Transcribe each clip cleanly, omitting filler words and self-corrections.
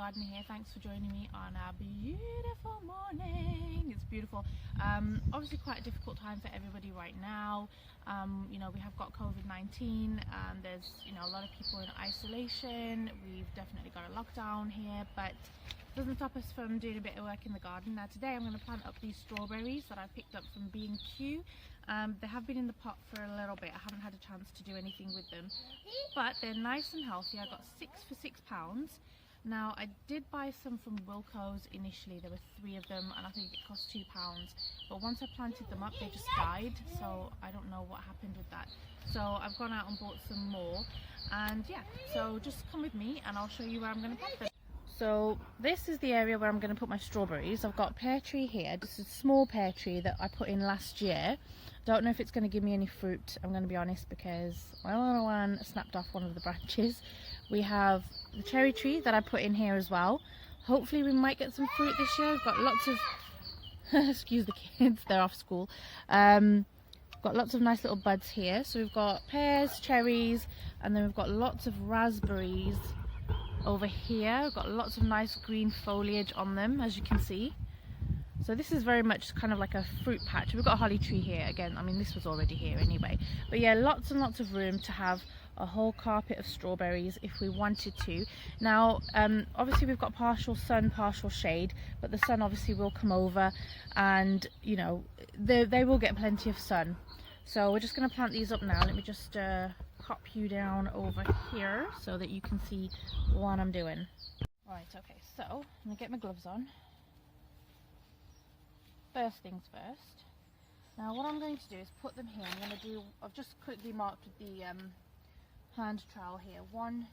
garden here. Thanks for joining me on our beautiful morning. It's beautiful. Obviously quite a difficult time for everybody right now. You know, we have got COVID-19. There's, you know, a lot of people in isolation. We've definitely got a lockdown here, but it doesn't stop us from doing a bit of work in the garden. Now today I'm going to plant up these strawberries that I picked up from B&Q. They have been in the pot for a little bit. I haven't had a chance to do anything with them, but they're nice and healthy. I got 6 for £6. Now I did buy some from Wilko's initially. There were 3 of them and I think it cost £2, but once I planted them up they just died, so I don't know what happened with that. So I've gone out and bought some more, and yeah, so just come with me and I'll show you where I'm going to plant them. So this is the area where I'm going to put my strawberries. I've got a pear tree here. This is a small pear tree that I put in last year. Don't know if it's going to give me any fruit, I'm going to be honest, because my little one snapped off one of the branches. We have the cherry tree that I put in here as well. Hopefully we might get some fruit this year. We've got lots of excuse the kids, they're off school. Got lots of nice little buds here. So we've got pears, cherries, and then we've got lots of raspberries over here. We've got lots of nice green foliage on them, as you can see. So this is very much kind of like a fruit patch. We've got a holly tree here again. I mean, this was already here anyway, but yeah, lots and lots of room to have a whole carpet of strawberries if we wanted to. Now obviously we've got partial sun, partial shade, but the sun obviously will come over, and you know, they will get plenty of sun. So we're just going to plant these up now. Let me just hop you down over here so that you can see what I'm doing. Right, okay, so I'm gonna get my gloves on. First things first. Now what I'm going to do is put them here. I've just quickly marked with the hand trowel here. 1,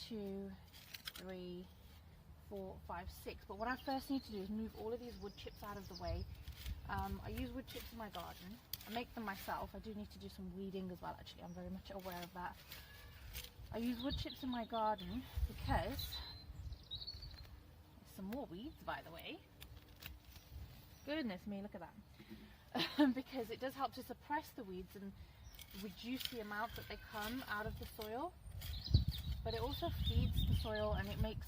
2, 3, 4, 5, 6. But what I first need to do is move all of these wood chips out of the way. I use wood chips in my garden. I make them myself. I do need to do some weeding as well, actually. I'm very much aware of that. I use wood chips in my garden because there's some more weeds, by the way. Goodness me, look at that. Because it does help to suppress the weeds and reduce the amount that they come out of the soil, but it also feeds the soil and it makes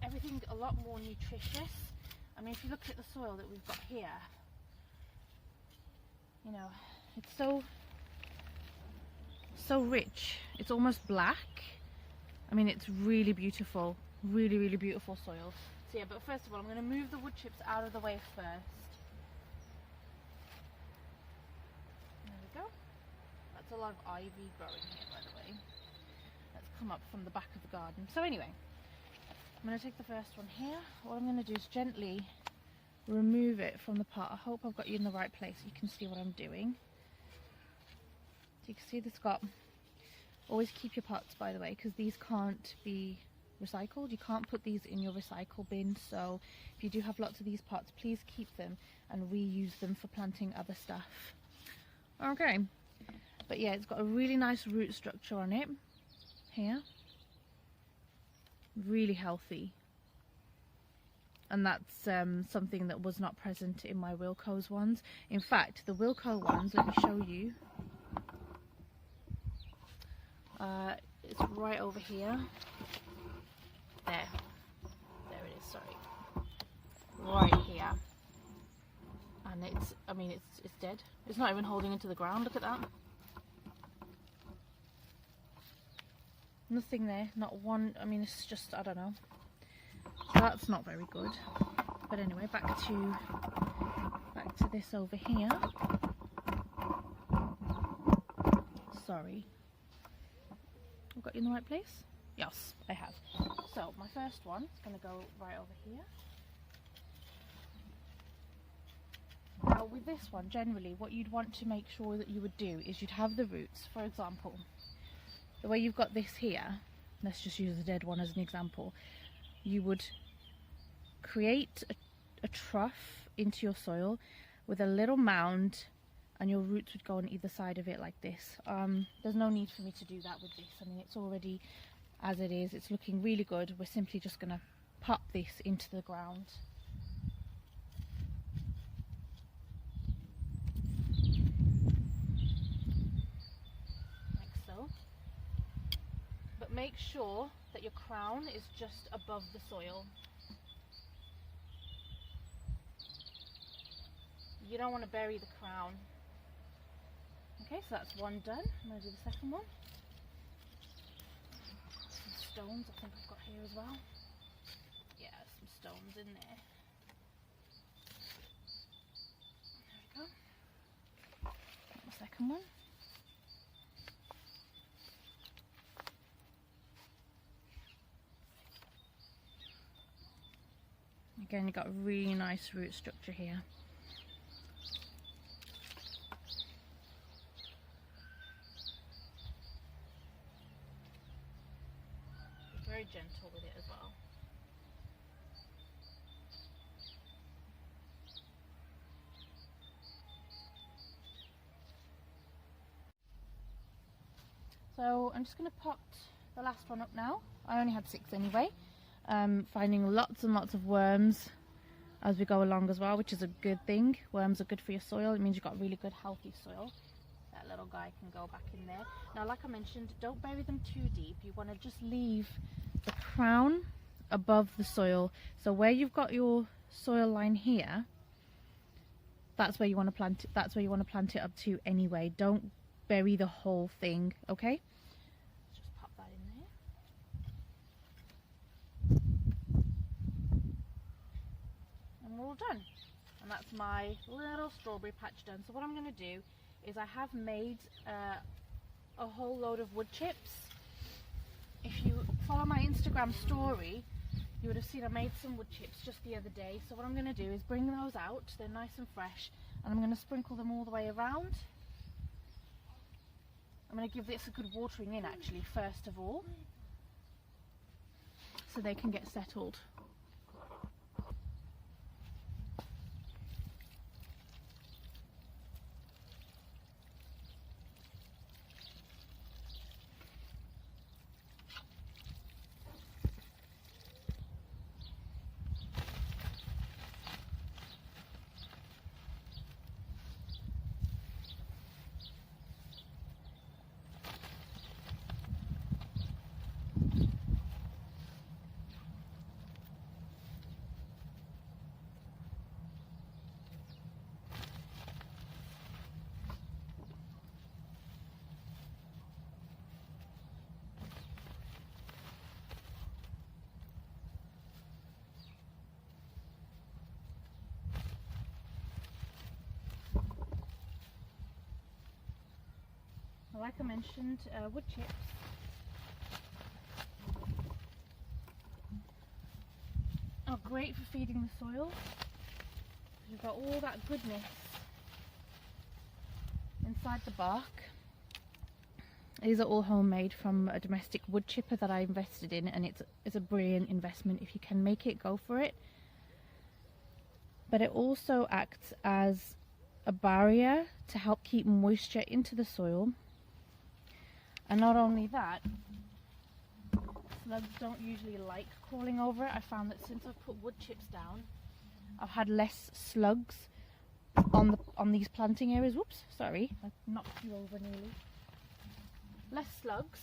everything a lot more nutritious. I mean, if you look at the soil that we've got here, you know, it's so rich. It's almost black. I mean, it's really beautiful, really beautiful soil. So yeah, but first of all, I'm going to move the wood chips out of the way first. There we go. That's a lot of ivy growing here, by the way. That's come up from the back of the garden. So anyway, I'm going to take the first one here. What I'm going to do is gently remove it from the pot. I hope I've got you in the right place so you can see what I'm doing. So you can see this got... Always keep your pots, by the way, because these can't be recycled. You can't put these in your recycle bin, so if you do have lots of these pots, please keep them and reuse them for planting other stuff. Okay, but yeah, it's got a really nice root structure on it here, really healthy, and that's something that was not present in my Wilko's ones. In fact, the Wilko ones, let me show you, it's right over here. There it is, sorry. Right here. And it's, I mean, it's dead. It's not even holding into the ground, look at that. Nothing there, not one, I mean, it's just, I don't know. That's not very good. But anyway, back to this over here. Sorry. I've got you in the right place? Yes, I have. So my first one is going to go right over here. Now with this one, generally what you'd want to make sure that you would do is you'd have the roots. For example, the way you've got this here, let's just use the dead one as an example. You would create a trough into your soil with a little mound, and your roots would go on either side of it like this. There's no need for me to do that with this. I mean, it's already as it is. It's looking really good. We're simply just going to pop this into the ground. Like so. But make sure that your crown is just above the soil. You don't want to bury the crown. Okay, so that's one done. I'm going to do the second one. Some stones I think I've got here as well. Yeah, some stones in there. There we go. Got the second one. Again, you've got a really nice root structure here. Very gentle with it as well. So I'm just going to pot the last one up now. I only had 6 anyway. Finding lots and lots of worms as we go along as well, which is a good thing. Worms are good for your soil. It means you've got really good healthy soil. That little guy can go back in there. Now, like I mentioned, don't bury them too deep. You want to just leave the crown above the soil. So where you've got your soil line here, that's where you want to plant it. That's where you want to plant it up to anyway. Don't bury the whole thing, okay? Let's just pop that in there. And we're all done. And that's my little strawberry patch done. So what I'm going to do is I have made a whole load of wood chips. If you follow my Instagram story, you would have seen I made some wood chips just the other day. So what I'm going to do is bring those out. They're nice and fresh, and I'm going to sprinkle them all the way around. I'm going to give this a good watering in actually first of all, so they can get settled. Like I mentioned, wood chips are great for feeding the soil. You've got all that goodness inside the bark. These are all homemade from a domestic wood chipper that I invested in, and it's a brilliant investment. If you can make it, go for it. But it also acts as a barrier to help keep moisture into the soil. And not only that, slugs don't usually like crawling over it. I found that since I've put wood chips down, I've had less slugs on these planting areas. Whoops, sorry, I knocked you over nearly. Less slugs.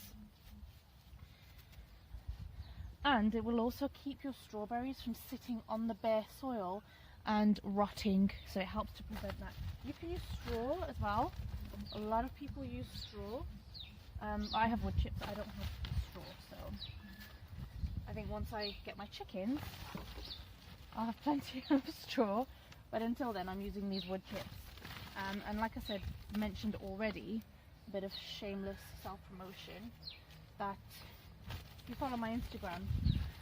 And it will also keep your strawberries from sitting on the bare soil and rotting, so it helps to prevent that. You can use straw as well. A lot of people use straw. I have wood chips, I don't have straw, so I think once I get my chickens, I'll have plenty of straw, but until then I'm using these wood chips. And like I said, mentioned already, a bit of shameless self-promotion, that if you follow my Instagram,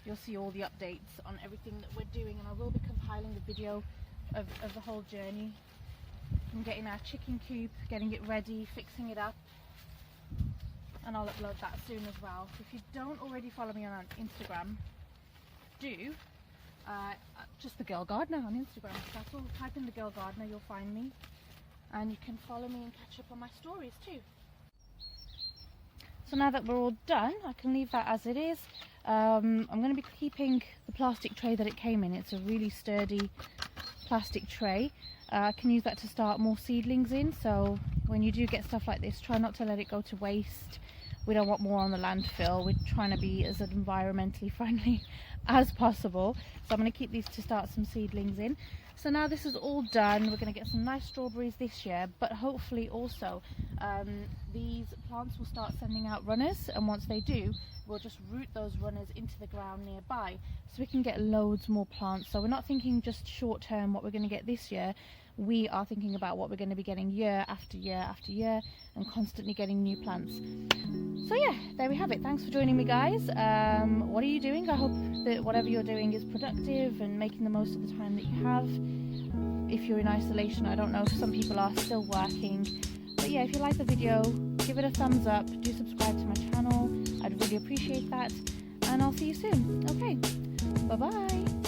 you'll see all the updates on everything that we're doing, and I will be compiling the video of the whole journey from getting our chicken coop, getting it ready, fixing it up. And I'll upload that soon as well. So if you don't already follow me on Instagram, do. Just the Girl Gardener on Instagram. That's all. Type in the Girl Gardener, you'll find me. And you can follow me and catch up on my stories too. So now that we're all done, I can leave that as it is. I'm going to be keeping the plastic tray that it came in. It's a really sturdy plastic tray. I can use that to start more seedlings in. So when you do get stuff like this, try not to let it go to waste. we don't want more on the landfill. We're trying to be as environmentally friendly as possible. So I'm going to keep these to start some seedlings in. So now this is all done, we're going to get some nice strawberries this year, but hopefully also these plants will start sending out runners, and once they do, we'll just root those runners into the ground nearby so we can get loads more plants. So we're not thinking just short term what we're going to get this year, we are thinking about what we're going to be getting year after year after year, and constantly getting new plants. So yeah, there we have it. Thanks for joining me, guys. What are you doing? I hope that whatever you're doing is productive and making the most of the time that you have. If you're in isolation, I don't know if some people are still working. But yeah, if you like the video, give it a thumbs up, do subscribe to my channel. I'd really appreciate that. And I'll see you soon. Okay, bye-bye.